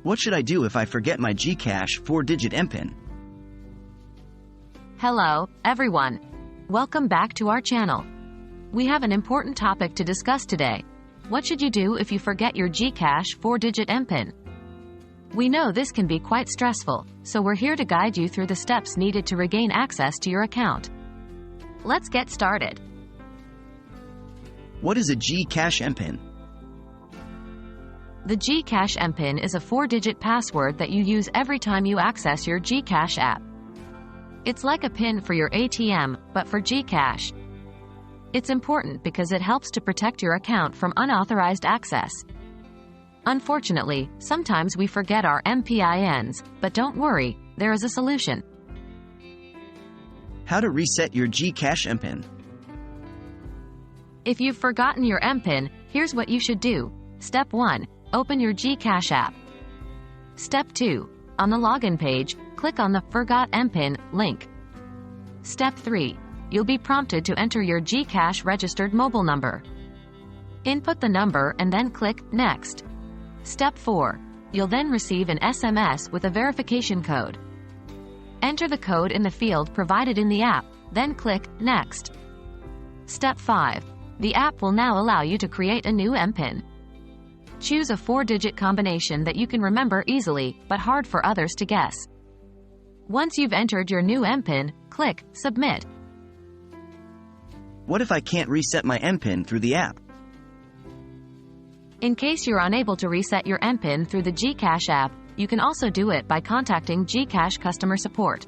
What should I do if I forget my GCash 4-digit MPIN? Hello, everyone. Welcome back to our channel. We have an important topic to discuss today. What should you do if you forget your GCash 4-digit MPIN? We know this can be quite stressful, so we're here to guide you through the steps needed to regain access to your account. Let's get started. What is a GCash MPIN? The GCash MPIN is a 4-digit password that you use every time you access your GCash app. It's like a PIN for your ATM, but for GCash. It's important because it helps to protect your account from unauthorized access. Unfortunately, sometimes we forget our MPINs, but don't worry, there is a solution. How to reset your GCash MPIN? If you've forgotten your MPIN, here's what you should do. Step 1. Open your GCash app. Step 2. On the login page, click on the Forgot MPIN link. Step 3. You'll be prompted to enter your GCash registered mobile number. Input the number and then click Next. Step 4. You'll then receive an SMS with a verification code. Enter the code in the field provided in the app, then click Next. Step 5. The app will now allow you to create a new MPIN. Choose a 4-digit combination that you can remember easily, but hard for others to guess. Once you've entered your new MPIN, click Submit. What if I can't reset my MPIN through the app? In case you're unable to reset your MPIN through the GCash app, you can also do it by contacting GCash customer support.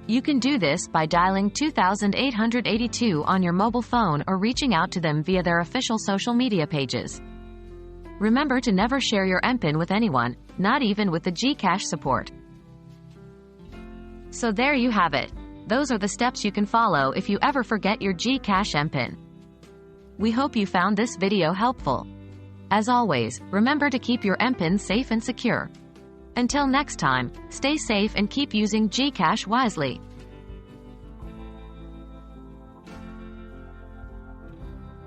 You can do this by dialing 2882 on your mobile phone or reaching out to them via their official social media pages. Remember to never share your MPIN with anyone, not even with the GCash support. So there you have it. Those are the steps you can follow if you ever forget your GCash MPIN. We hope you found this video helpful. As always, remember to keep your MPIN safe and secure. Until next time, stay safe and keep using GCash wisely.